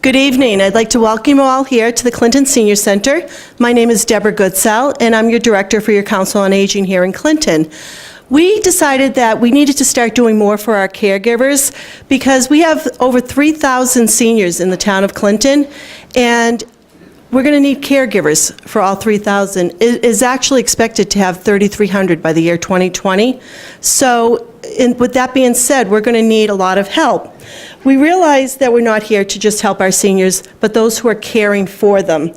Good evening. I'd like to welcome you all here to the Clinton Senior Center. My name is Deborah Goodsell, and I'm your director for your Council on Aging here in Clinton. We decided that we needed to start doing more for our caregivers because we have over 3,000 seniors in the town of Clinton, and we're going to need caregivers for all 3,000. It is actually expected to have 3,300 by the year 2020. So with that being said, we're going to need a lot of help. We realize that we're not here to just help our seniors, but those who are caring for them.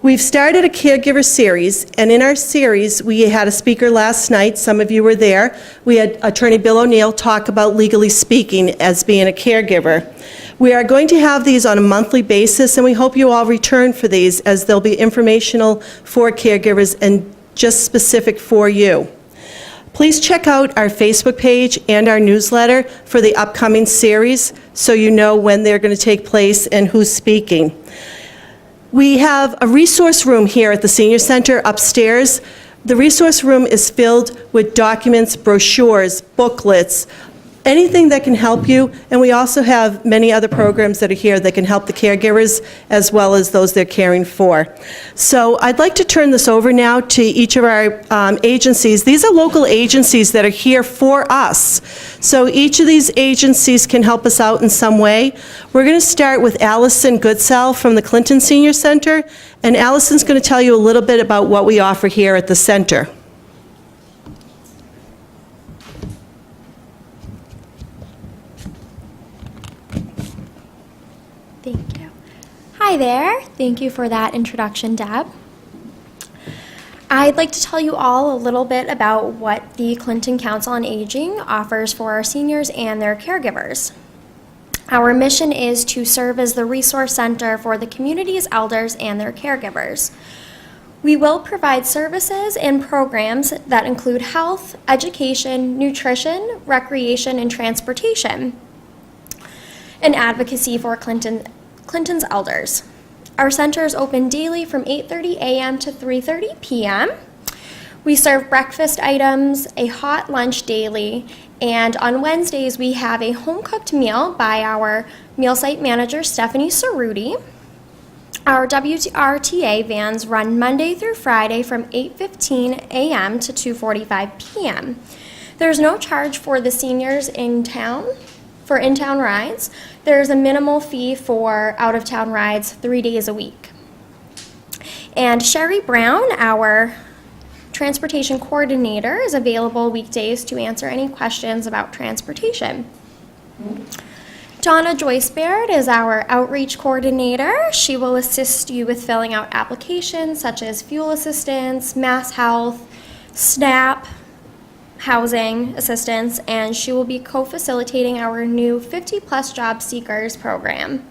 We've started a Caregiver Series, and in our series, we had a speaker last night. Some of you were there. We had Attorney Bill O'Neill talk about legally speaking as being a caregiver. We are going to have these on a monthly basis, and we hope you all return for these, as they'll be informational for caregivers and just specific for you. Please check out our Facebook page and our newsletter for the upcoming series so you know when they're going to take place and who's speaking. We have a resource room here at the Senior Center upstairs. The resource room is filled with documents, brochures, booklets, anything that can help you, and we also have many other programs that are here that can help the caregivers as well as those they're caring for. So I'd like to turn this over now to each of our agencies. These are local agencies that are here for us. So each of these agencies can help us out in some way. We're going to start with Allison Goodsell from the Clinton Senior Center, and Allison's going to tell you a little bit about what we offer here at the center. Thank you. Hi there. Thank you for that introduction, Deb. I'd like to tell you all a little bit about what the Clinton Council on Aging offers for our seniors and their caregivers. Our mission is to serve as the resource center for the community's elders and their caregivers. We will provide services and programs that include health, education, nutrition, recreation, and transportation, and advocacy for Clinton's elders. Our center is open daily from 8:30 a.m. to 3:30 p.m. We serve breakfast items, a hot lunch daily, and on Wednesdays we have a home-cooked meal by our meal site manager, Stephanie Cerruti. Our WRTA vans run Monday through Friday from 8:15 a.m. to 2:45 p.m. There's no charge for the seniors in town. For in-town rides, there's a minimal fee for out-of-town rides 3 days a week. And Sherry Brown, our transportation coordinator, is available weekdays to answer any questions about transportation. Donna Joyce Baird is our outreach coordinator. She will assist you with filling out applications such as fuel assistance, Mass Health, SNAP, housing assistance, and she will be co-facilitating our new 50-plus job seekers program.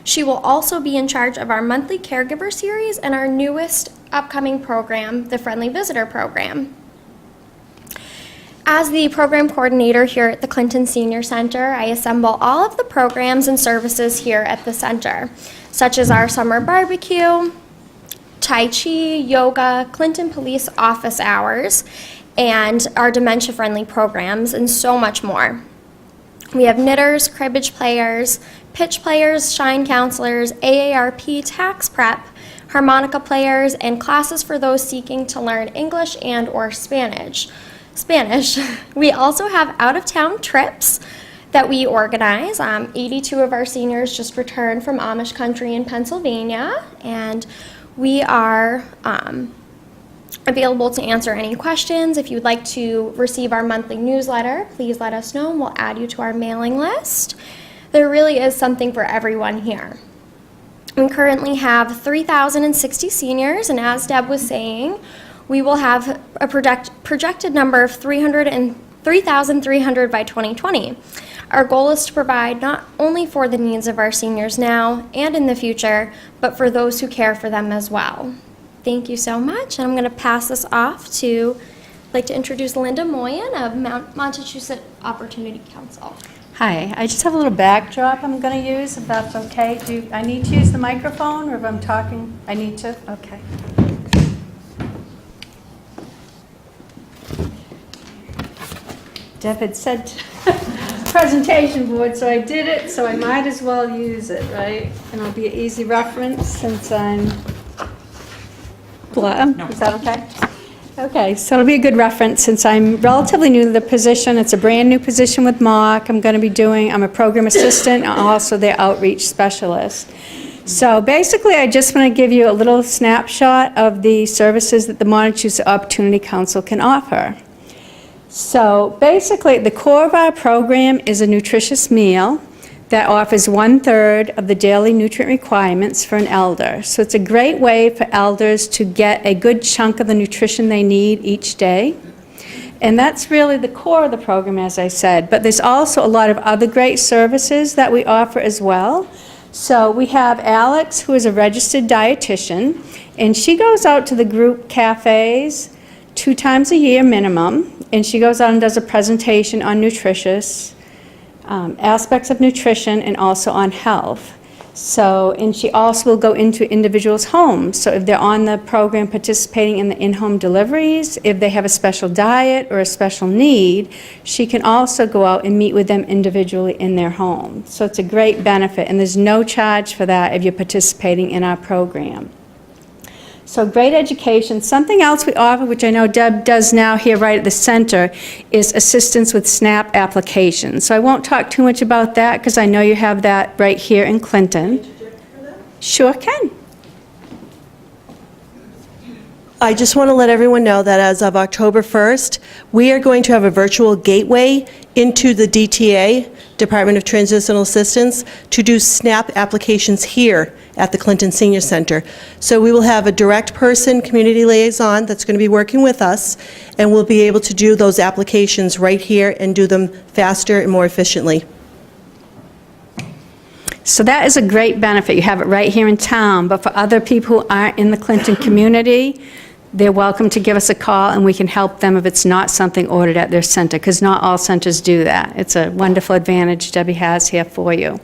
She will also be in charge of our monthly Caregiver Series and our newest upcoming program, the Friendly Visitor Program. As the program coordinator here at the Clinton Senior Center, I assemble all of the programs and services here at the center, such as our summer barbecue, Tai Chi, yoga, Clinton Police office hours, and our dementia-friendly programs, and so much more. We have knitters, cribbage players, pitch players, shine counselors, AARP tax prep, harmonica players, and classes for those seeking to learn English and or Spanish. We also have out-of-town trips that we organize. 82 of our seniors just returned from Amish country in Pennsylvania, and we are available to answer any questions. If you'd like to receive our monthly newsletter, please let us know and we'll add you to our mailing list. There really is something for everyone here. We currently have 3,060 seniors, and as Deb was saying, we will have a projected number of 3,300 by 2020. Our goal is to provide not only for the needs of our seniors now and in the future, but for those who care for them as well. Thank you so much, and I'm going to pass this off to, I'd like to introduce Linda Moyen of Montechusett Opportunity Council. Hi, I just have a little backdrop I'm going to use, if that's okay. Do I need to use the microphone, or if I'm talking, I need to? Okay. Deb had said presentation board, so I did it, so I might as well use it, right? And it'll be an easy reference since I'm, is that okay? Okay, so it'll be a good reference since I'm relatively new to the position. It's a brand-new position with Mark. I'm a program assistant and also their outreach specialist. So basically, I just want to give you a little snapshot of the services that the Massachusetts Opportunity Council can offer. So basically, the core of our program is a nutritious meal that offers 1/3 of the daily nutrient requirements for an elder. So it's a great way for elders to get a good chunk of the nutrition they need each day. And that's really the core of the program, as I said. But there's also a lot of other great services that we offer as well. So we have Alex, who is a registered dietitian, and she goes out to the group cafes 2 times a year minimum, and she goes out and does a presentation on nutritious aspects of nutrition and also on health. So, and she also will go into individuals' homes. So if they're on the program participating in the in-home deliveries, if they have a special diet or a special need, she can also go out and meet with them individually in their home. So it's a great benefit, and there's no charge for that if you're participating in our program. So great education. Something else we offer, which I know Deb does now here right at the center, is assistance with SNAP applications. So I won't talk too much about that because I know you have that right here in Clinton. Sure can. I just want to let everyone know that as of October 1st, we are going to have a virtual gateway into the DTA, Department of Transitional Assistance, to do SNAP applications here at the Clinton Senior Center. So we will have a direct person, community liaison, that's going to be working with us, and we'll be able to do those applications right here and do them faster and more efficiently. So that is a great benefit. You have it right here in town, but for other people who aren't in the Clinton community, they're welcome to give us a call and we can help them if it's not something ordered at their center, because not all centers do that. It's a wonderful advantage Debbie has here for you.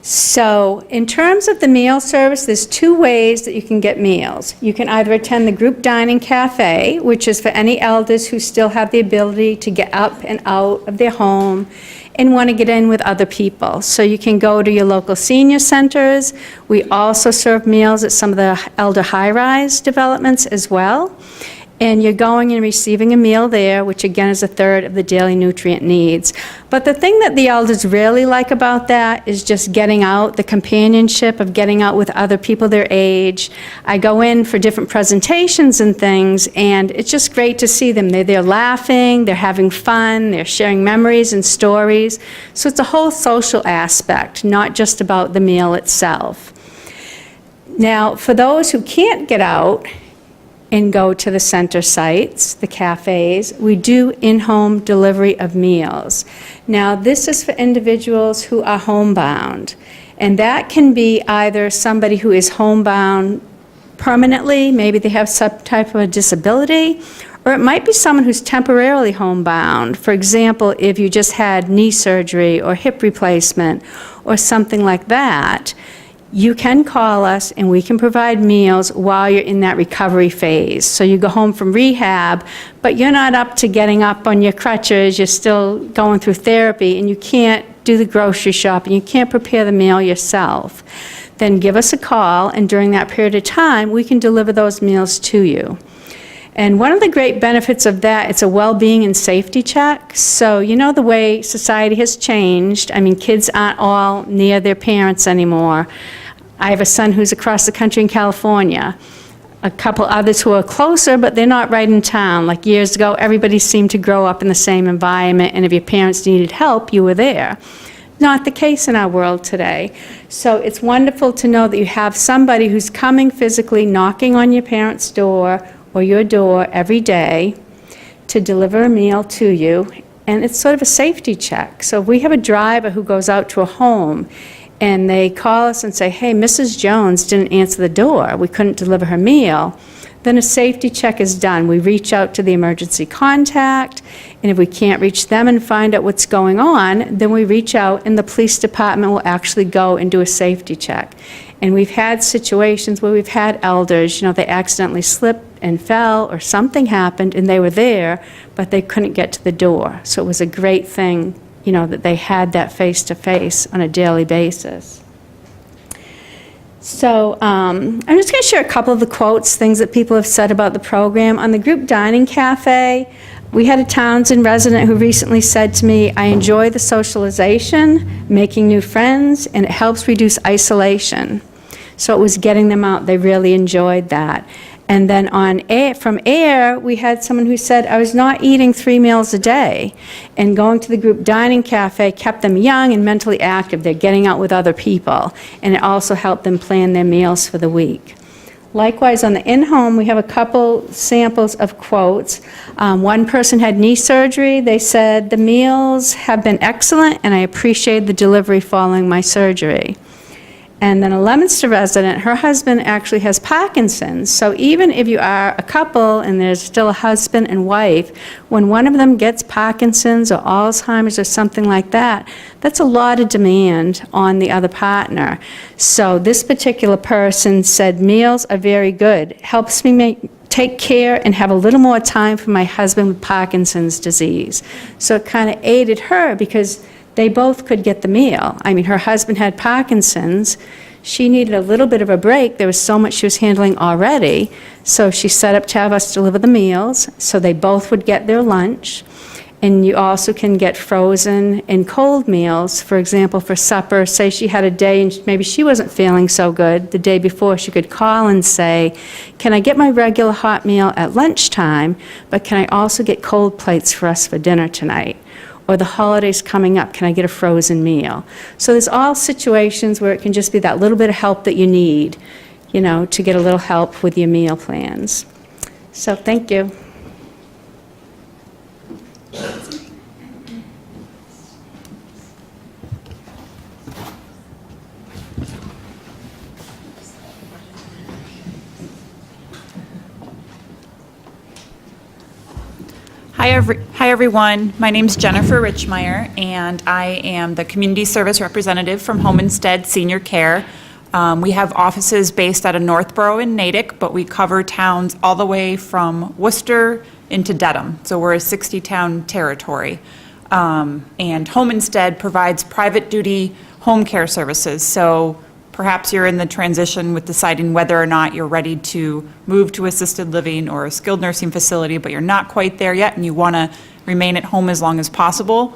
So in terms of the meal service, there's 2 ways that you can get meals. You can either attend the group dining cafe, which is for any elders who still have the ability to get up and out of their home and want to get in with other people. So you can go to your local senior centers. We also serve meals at some of the elder high-rise developments as well. And you're going and receiving a meal there, which again is 1/3 of the daily nutrient needs. But the thing that the elders really like about that is just getting out, the companionship of getting out with other people their age. I go in for different presentations and things, and it's just great to see them. They're there laughing, they're having fun, they're sharing memories and stories. So it's a whole social aspect, not just about the meal itself. Now, for those who can't get out and go to the center sites, the cafes, we do in-home delivery of meals. Now, this is for individuals who are homebound, and that can be either somebody who is homebound permanently, maybe they have some type of a disability, or it might be someone who's temporarily homebound. For example, if you just had knee surgery or hip replacement or something like that, you can call us and we can provide meals while you're in that recovery phase. So you go home from rehab, but you're not up to getting up on your crutches, you're still going through therapy, and you can't do the grocery shopping, you can't prepare the meal yourself. Then give us a call, and during that period of time, we can deliver those meals to you. And one of the great benefits of that, it's a well-being and safety check. So you know the way society has changed. I mean, kids aren't all near their parents anymore. I have a son who's across the country in California. A couple others who are closer, but they're not right in town. Like years ago, everybody seemed to grow up in the same environment, and if your parents needed help, you were there. Not the case in our world today. So it's wonderful to know that you have somebody who's coming physically, knocking on your parents' door or your door every day to deliver a meal to you, and it's sort of a safety check. So if we have a driver who goes out to a home and they call us and say, hey, Mrs. Jones didn't answer the door, we couldn't deliver her meal, then a safety check is done. We reach out to the emergency contact, and if we can't reach them and find out what's going on, then we reach out and the police department will actually go and do a safety check. And we've had situations where we've had elders, they accidentally slipped and fell or something happened and they were there, but they couldn't get to the door. So it was a great thing that they had that face-to-face on a daily basis. So I'm just going to share a couple of the quotes, things that people have said about the program. On the group dining cafe, we had a Townsend resident who recently said to me, "I enjoy the socialization, making new friends, and it helps reduce isolation." So it was getting them out. They really enjoyed that. And then from air, we had someone who said, "I was not eating 3 meals a day, and going to the group dining cafe kept them young and mentally active. They're getting out with other people, and it also helped them plan their meals for the week." Likewise, on the in-home, we have a couple samples of quotes. One person had knee surgery. They said, "The meals have been excellent, and I appreciate the delivery following my surgery." And then a Leominster resident, her husband actually has Parkinson's. So even if you are a couple and there's still a husband and wife, when one of them gets Parkinson's or Alzheimer's or something like that, that's a lot of demand on the other partner. So this particular person said, "Meals are very good. Helps me take care and have a little more time for my husband with Parkinson's disease." So it kind of aided her because they both could get the meal. I mean, her husband had Parkinson's. She needed a little bit of a break. There was so much she was handling already. So she set up to have us deliver the meals, so they both would get their lunch. And you also can get frozen and cold meals. For example, for supper, say she had a day and maybe she wasn't feeling so good the day before, she could call and say, "Can I get my regular hot meal at lunchtime, but can I also get cold plates for us for dinner tonight? Or the holidays coming up, can I get a frozen meal?" So there's all situations where it can just be that little bit of help that you need, to get a little help with your meal plans. So thank you. Hi everyone. My name's Jennifer Richmeyer, and I am the Community Service Representative from Home Instead Senior Care. We have offices based out of Northborough and Natick, but we cover towns all the way from Worcester into Dedham. So we're a 60-town territory. And Home Instead provides private duty home care services. So perhaps you're in the transition with deciding whether or not you're ready to move to assisted living or a skilled nursing facility, but you're not quite there yet and you want to remain at home as long as possible.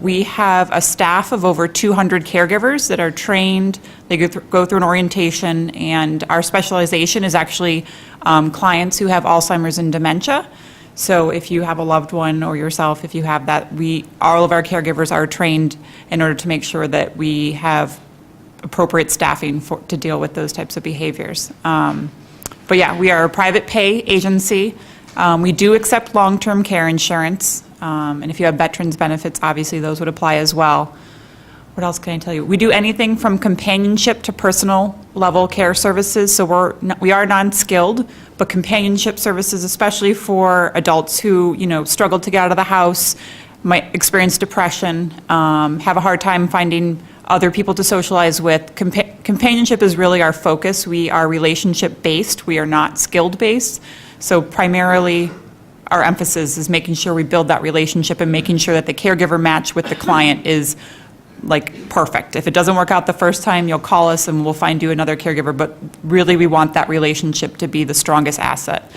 We have a staff of over 200 caregivers that are trained. They go through an orientation, and our specialization is actually clients who have Alzheimer's and dementia. So if you have a loved one or yourself, if you have that, all of our caregivers are trained in order to make sure that we have appropriate staffing to deal with those types of behaviors. But yeah, we are a private pay agency. We do accept long-term care insurance, and if you have veterans benefits, obviously those would apply as well. What else can I tell you? We do anything from companionship to personal level care services. So we are non-skilled, but companionship services, especially for adults who struggle to get out of the house, might experience depression, have a hard time finding other people to socialize with. Companionship is really our focus. We are relationship-based. We are not skilled-based. So primarily, our emphasis is making sure we build that relationship and making sure that the caregiver match with the client is perfect. If it doesn't work out the first time, you'll call us and we'll find you another caregiver, but really we want that relationship to be the strongest asset.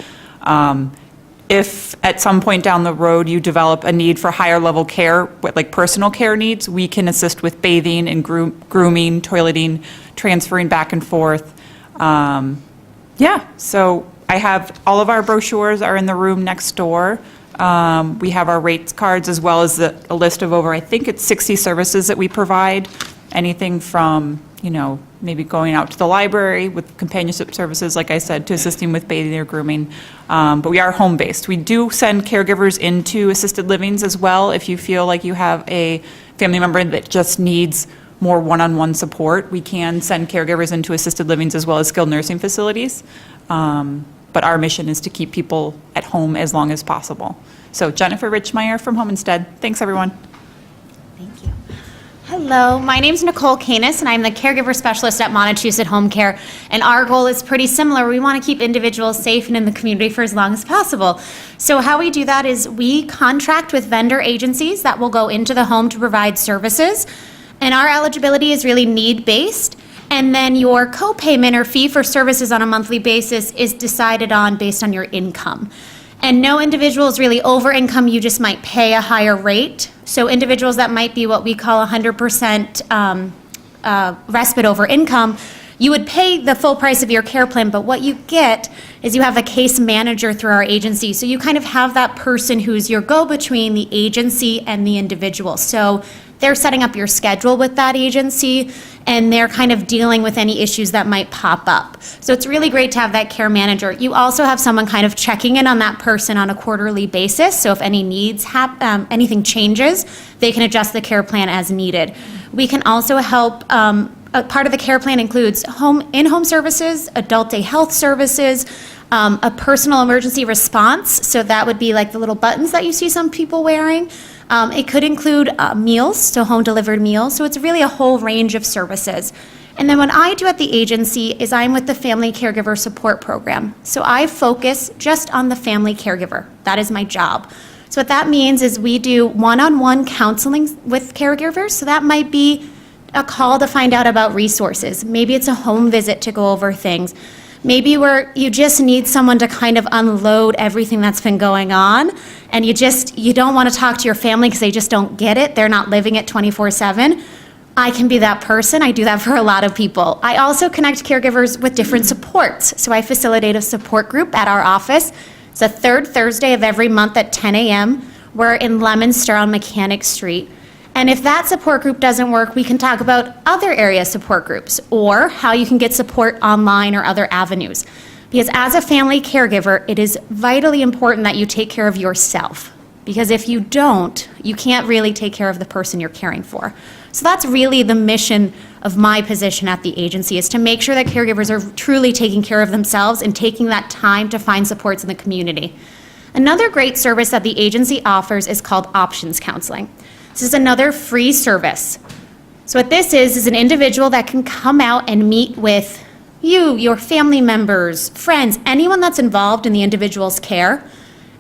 If at some point down the road you develop a need for higher level care, like personal care needs, we can assist with bathing and grooming, toileting, transferring back and forth. So I have all of our brochures are in the room next door. We have our rates cards as well as a list of over, I think it's 60 services that we provide. Anything from, maybe going out to the library with companionship services, like I said, to assisting with bathing or grooming. But we are home-based. We do send caregivers into assisted livings as well if you feel like you have a family member that just needs more one-on-one support. We can send caregivers into assisted livings as well as skilled nursing facilities. But our mission is to keep people at home as long as possible. So Jennifer Richmeyer from Home Instead. Thanks, everyone. Thank you. Hello, my name's Nicole Canis, and I'm the caregiver specialist at Montechusett Home Care. And our goal is pretty similar. We want to keep individuals safe and in the community for as long as possible. So how we do that is we contract with vendor agencies that will go into the home to provide services. And our eligibility is really need-based. And then your co-payment or fee for services on a monthly basis is decided on based on your income. And no individual is really over income, you just might pay a higher rate. So individuals that might be what we call 100% respite over income, you would pay the full price of your care plan, but what you get is you have a case manager through our agency. So you kind of have that person who's your go-between the agency and the individual. So they're setting up your schedule with that agency, and they're kind of dealing with any issues that might pop up. So it's really great to have that care manager. You also have someone kind of checking in on that person on a quarterly basis. So if any needs anything changes, they can adjust the care plan as needed. We can also help. A part of the care plan includes in-home services, adult day health services, a personal emergency response. So that would be like the little buttons that you see some people wearing. It could include meals, so home-delivered meals. So it's really a whole range of services. And then what I do at the agency is I'm with the Family Caregiver Support Program. So I focus just on the family caregiver. That is my job. So what that means is we do one-on-one counseling with caregivers. So that might be a call to find out about resources. Maybe it's a home visit to go over things. Maybe where you just need someone to kind of unload everything that's been going on, and you don't want to talk to your family because they just don't get it. They're not living it 24/7. I can be that person. I do that for a lot of people. I also connect caregivers with different supports. So I facilitate a support group at our office. It's the third Thursday of every month at 10 a.m. We're in Leominster on Mechanic Street. And if that support group doesn't work, we can talk about other area support groups or how you can get support online or other avenues. Because as a family caregiver, it is vitally important that you take care of yourself. Because if you don't, you can't really take care of the person you're caring for. So that's really the mission of my position at the agency, is to make sure that caregivers are truly taking care of themselves and taking that time to find supports in the community. Another great service that the agency offers is called options counseling. This is another free service. So what this is an individual that can come out and meet with you, your family members, friends, anyone that's involved in the individual's care,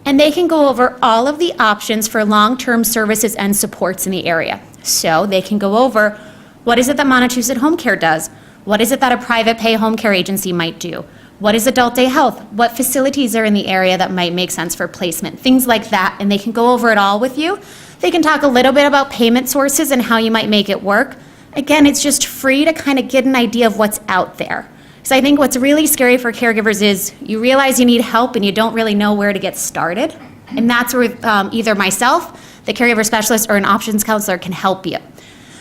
and they can go over all of the options for long-term services and supports in the area. So they can go over, what is it that Montechusett Home Care does? What is it that a private pay home care agency might do? What is adult day health? What facilities are in the area that might make sense for placement? Things like that, and they can go over it all with you. They can talk a little bit about payment sources and how you might make it work. Again, it's just free to kind of get an idea of what's out there. So I think what's really scary for caregivers is you realize you need help and you don't really know where to get started. And that's where either myself, the caregiver specialist, or an options counselor can help you.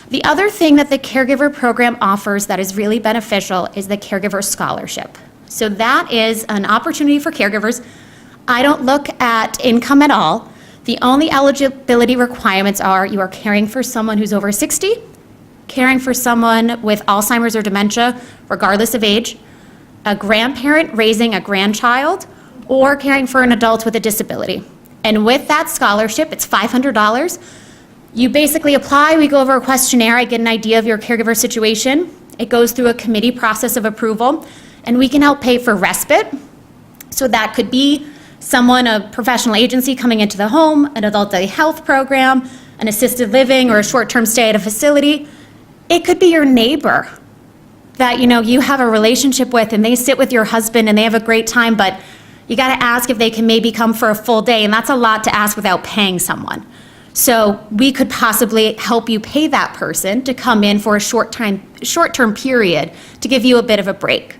The other thing that the caregiver program offers that is really beneficial is the caregiver scholarship. So that is an opportunity for caregivers. I don't look at income at all. The only eligibility requirements are you are caring for someone who's over 60, caring for someone with Alzheimer's or dementia, regardless of age, a grandparent raising a grandchild, or caring for an adult with a disability. And with that scholarship, it's $500. You basically apply, we go over a questionnaire, I get an idea of your caregiver situation. It goes through a committee process of approval, and we can help pay for respite. So that could be someone, a professional agency coming into the home, an adult day health program, an assisted living, or a short-term stay at a facility. It could be your neighbor that you have a relationship with, and they sit with your husband and they have a great time, but you got to ask if they can maybe come for a full day, and that's a lot to ask without paying someone. So we could possibly help you pay that person to come in for a short-term period to give you a bit of a break.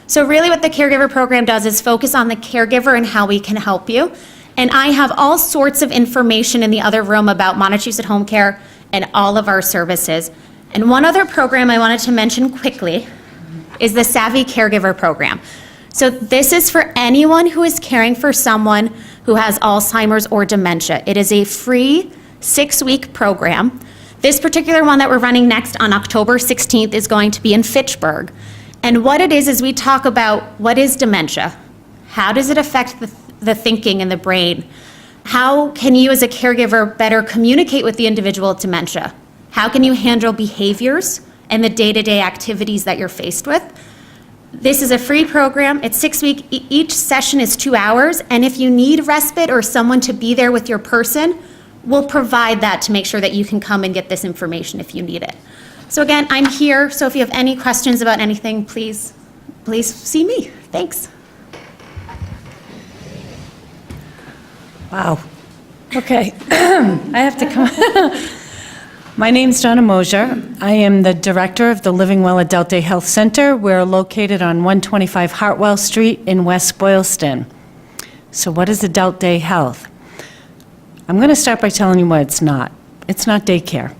So really what the caregiver program does is focus on the caregiver and how we can help you. And I have all sorts of information in the other room about Montechusett Home Care and all of our services. And one other program I wanted to mention quickly is the Savvy Caregiver Program. So this is for anyone who is caring for someone who has Alzheimer's or dementia. It is a free 6-week program. This particular one that we're running next on October 16th is going to be in Fitchburg. And what it is we talk about what is dementia? How does it affect the thinking and the brain? How can you as a caregiver better communicate with the individual with dementia? How can you handle behaviors and the day-to-day activities that you're faced with? This is a free program. It's 6 weeks. Each session is 2 hours. And if you need respite or someone to be there with your person, we'll provide that to make sure that you can come and get this information if you need it. So again, I'm here. So if you have any questions about anything, please see me. Thanks. Wow. Okay. I have to come. My name's Donna Mosier. I am the director of the Living Well Adult Day Health Center. We're located on 125 Hartwell Street in West Boylston. So what is adult day health? I'm going to start by telling you what it's not. It's not daycare.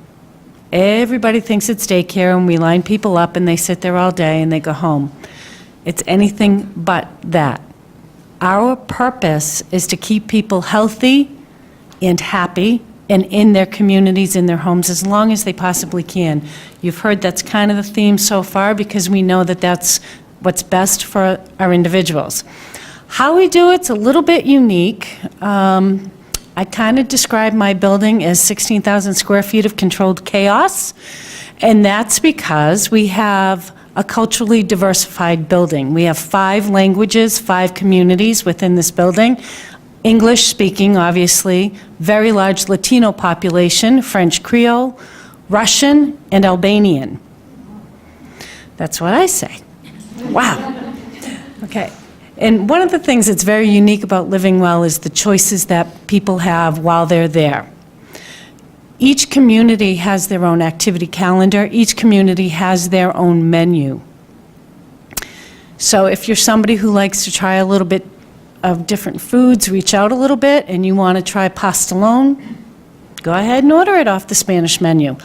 Everybody thinks it's daycare, and we line people up and they sit there all day and they go home. It's anything but that. Our purpose is to keep people healthy and happy and in their communities, in their homes, as long as they possibly can. You've heard that's kind of the theme so far, because we know that that's what's best for our individuals. How we do it's a little bit unique. I kind of describe my building as 16,000 square feet of controlled chaos, and that's because we have a culturally diversified building. We have 5 languages, 5 communities within this building. English speaking, obviously, very large Latino population, French Creole, Russian, and Albanian. That's what I say. Wow. Okay. And one of the things that's very unique about Living Well is the choices that people have while they're there. Each community has their own activity calendar. Each community has their own menu. So if you're somebody who likes to try a little bit of different foods, reach out a little bit, and you want to try pastelone, go ahead and order it off the Spanish menu.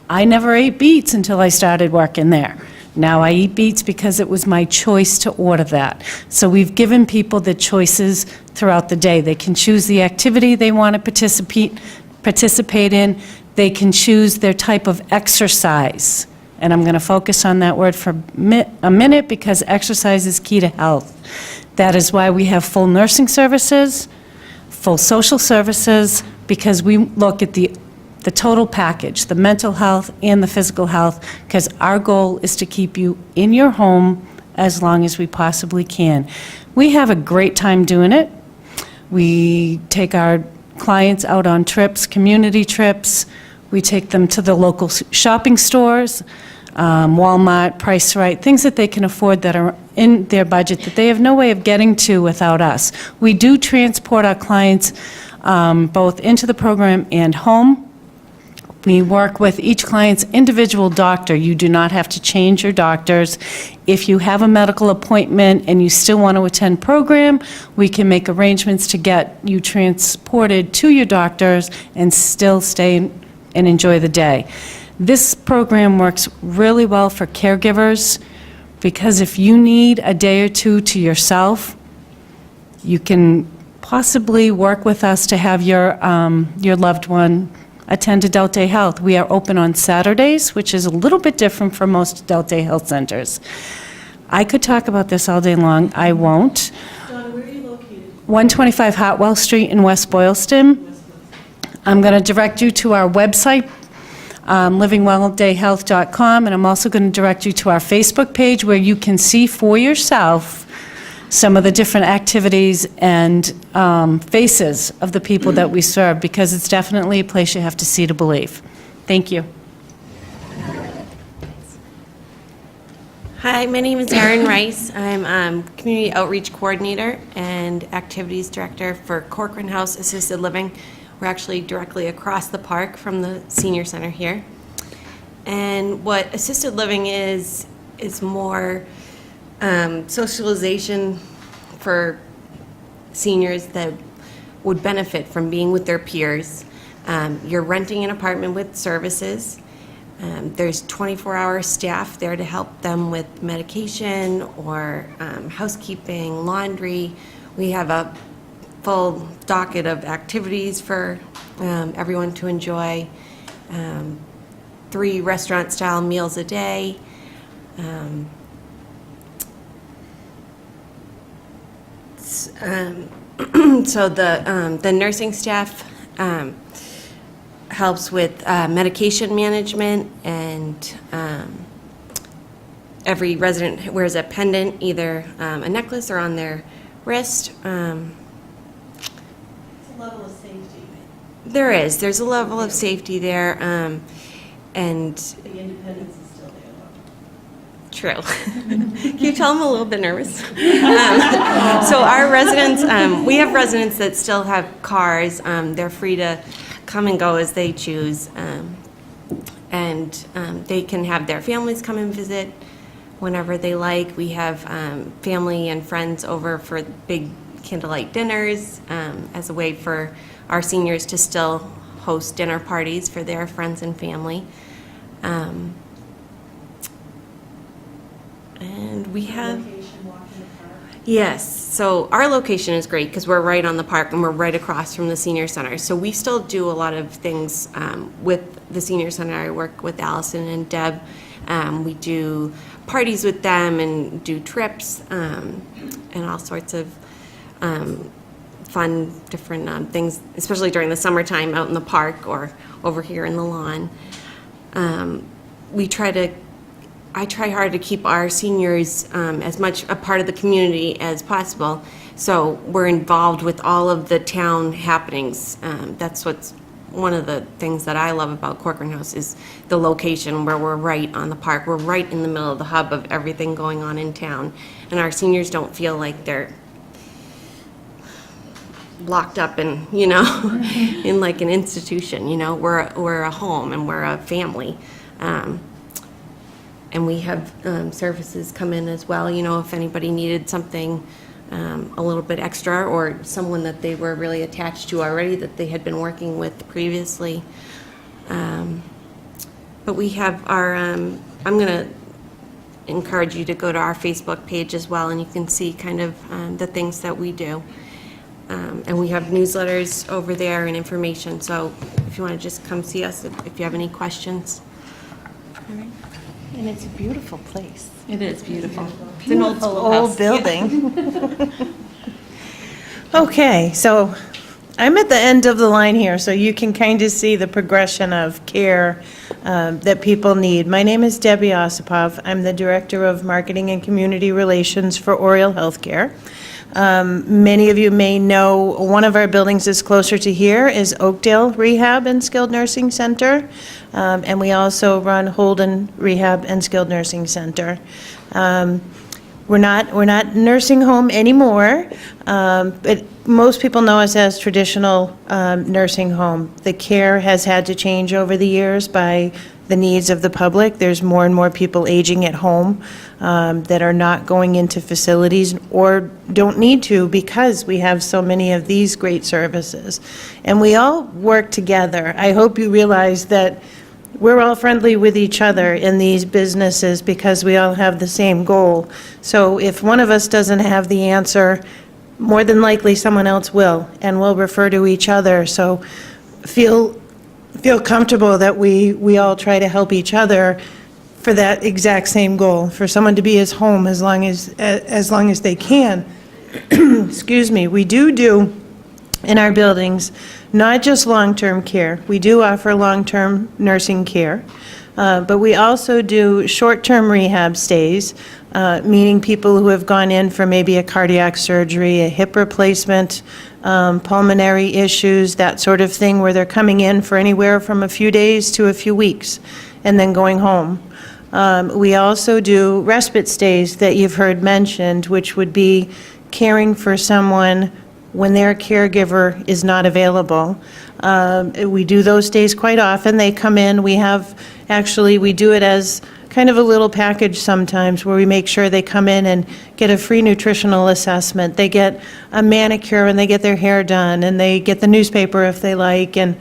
I never ate beets until I started working there. Now I eat beets because it was my choice to order that. So we've given people the choices throughout the day. They can choose the activity they want to participate in. They can choose their type of exercise. And I'm going to focus on that word for a minute, because exercise is key to health. That is why we have full nursing services, full social services, because we look at the total package, the mental health and the physical health, because our goal is to keep you in your home as long as we possibly can. We have a great time doing it. We take our clients out on trips, community trips. We take them to the local shopping stores, Walmart, Price Right, things that they can afford that are in their budget that they have no way of getting to without us. We do transport our clients both into the program and home. We work with each client's individual doctor. You do not have to change your doctors. If you have a medical appointment and you still want to attend program, we can make arrangements to get you transported to your doctors and still stay and enjoy the day. This program works really well for caregivers, because if you need a day or two to yourself, you can possibly work with us to have your loved one attend Adult Day Health. We are open on Saturdays, which is a little bit different from most Adult Day Health centers. I could talk about this all day long. I won't. Donna, where are you located? 125 Hartwell Street in West Boylston. I'm going to direct you to our website, livingwelldayhealth.com, and I'm also going to direct you to our Facebook page, where you can see for yourself some of the different activities and faces of the people that we serve, because it's definitely a place you have to see to believe. Thank you. Hi, my name is Erin Rice. I'm Community Outreach Coordinator and Activities Director for Corcoran House Assisted Living. We're actually directly across the park from the senior center here. And what assisted living is more socialization for seniors that would benefit from being with their peers. You're renting an apartment with services. There's 24-hour staff there to help them with medication or housekeeping, laundry. We have a full docket of activities for everyone to enjoy. 3 restaurant-style meals a day. So the nursing staff helps with medication management, and every resident wears a pendant, either a necklace or on their wrist. It's a level of safety. There's a level of safety there, and The independence is still there, though. true. Can you tell I'm a little bit nervous? So our residents, we have residents that still have cars. They're free to come and go as they choose. And they can have their families come and visit whenever they like. We have family and friends over for big candlelight dinners as a way for our seniors to still host dinner parties for their friends and family. And we have, yes, so our location is great because we're right on the park and we're right across from the senior center. So we still do a lot of things with the senior center. I work with Allison and Deb. We do parties with them and do trips and all sorts of fun, different things, especially during the summertime out in the park or over here in the lawn. I try hard to keep our seniors as much a part of the community as possible. So we're involved with all of the town happenings. That's what's one of the things that I love about Corcoran House is the location where we're right on the park. We're right in the middle of the hub of everything going on in town. And our seniors don't feel like they're locked up in, in like an institution, we're a home and we're a family. And we have services come in as well, if anybody needed something a little bit extra or someone that they were really attached to already that they had been working with previously. But we have our, I'm going to encourage you to go to our Facebook page as well, and you can see kind of the things that we do. And we have newsletters over there and information, so if you want to just come see us if you have any questions. And it's a beautiful place. It is beautiful. It's an old building. Okay, so I'm at the end of the line here, so you can kind of see the progression of care that people need. My name is Debbie Osipov. I'm the Director of Marketing and Community Relations for Oriole Healthcare. Many of you may know one of our buildings is closer to here is Oakdale Rehab and Skilled Nursing Center, and we also run Holden Rehab and Skilled Nursing Center. We're not nursing home anymore, but most people know us as traditional nursing home. The care has had to change over the years by the needs of the public. There's more and more people aging at home that are not going into facilities or don't need to because we have so many of these great services. And we all work together. I hope you realize that we're all friendly with each other in these businesses because we all have the same goal. So if one of us doesn't have the answer, more than likely someone else will, and we'll refer to each other. So feel comfortable that we all try to help each other for that exact same goal, for someone to be at home as long as they can. Excuse me. We do in our buildings not just long-term care. We do offer long-term nursing care, but we also do short-term rehab stays, meaning people who have gone in for maybe a cardiac surgery, a hip replacement, pulmonary issues, that sort of thing, where they're coming in for anywhere from a few days to a few weeks and then going home. We also do respite stays that you've heard mentioned, which would be caring for someone when their caregiver is not available. We do those stays quite often. They come in. We do it as kind of a little package sometimes where we make sure they come in and get a free nutritional assessment. They get a manicure and they get their hair done, and they get the newspaper if they like, and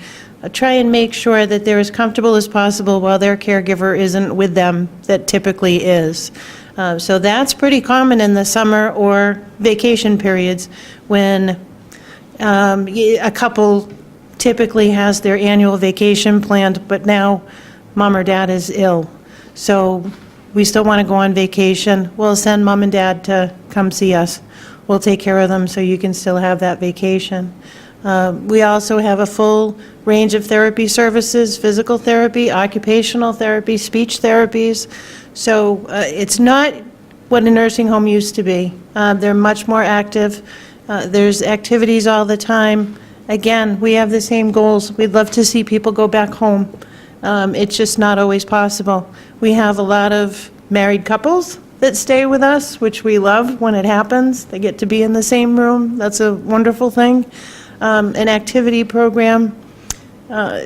try and make sure that they're as comfortable as possible while their caregiver isn't with them, that typically is. So that's pretty common in the summer or vacation periods when a couple typically has their annual vacation planned, but now mom or dad is ill. So we still want to go on vacation. We'll send mom and dad to come see us. We'll take care of them so you can still have that vacation. We also have a full range of therapy services, physical therapy, occupational therapy, speech therapies. So it's not what a nursing home used to be. They're much more active. There's activities all the time. Again, we have the same goals. We'd love to see people go back home. It's just not always possible. We have a lot of married couples that stay with us, which we love when it happens. They get to be in the same room. That's a wonderful thing. An activity program.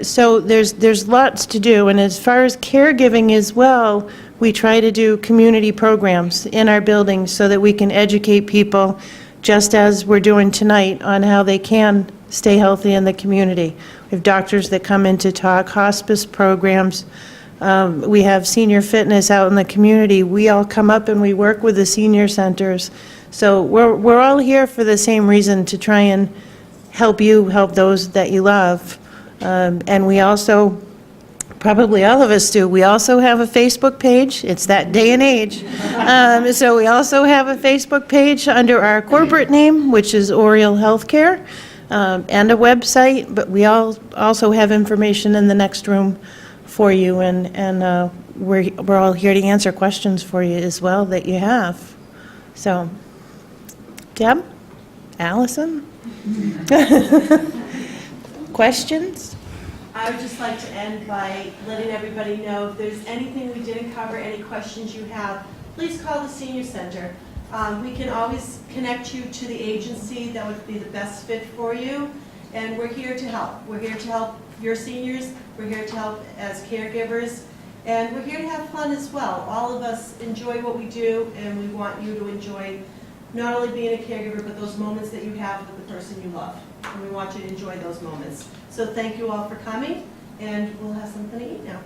So there's lots to do. And as far as caregiving as well, we try to do community programs in our buildings so that we can educate people, just as we're doing tonight, on how they can stay healthy in the community. We have doctors that come in to talk, hospice programs. We have senior fitness out in the community. We all come up and we work with the senior centers. So we're all here for the same reason, to try and help you help those that you love. And we also, probably all of us do, we also have a Facebook page. It's that day and age. So we also have a Facebook page under our corporate name, which is Oriel Healthcare, and a website, but we also have information in the next room for you, and we're all here to answer questions for you as well that you have. So, Deb? Allison? Questions? I would just like to end by letting everybody know if there's anything we didn't cover, any questions you have, please call the senior center. We can always connect you to the agency that would be the best fit for you, and we're here to help. We're here to help your seniors, we're here to help as caregivers, and we're here to have fun as well. All of us enjoy what we do, and we want you to enjoy not only being a caregiver, but those moments that you have with the person you love. And we want you to enjoy those moments. So thank you all for coming, and we'll have something to eat now.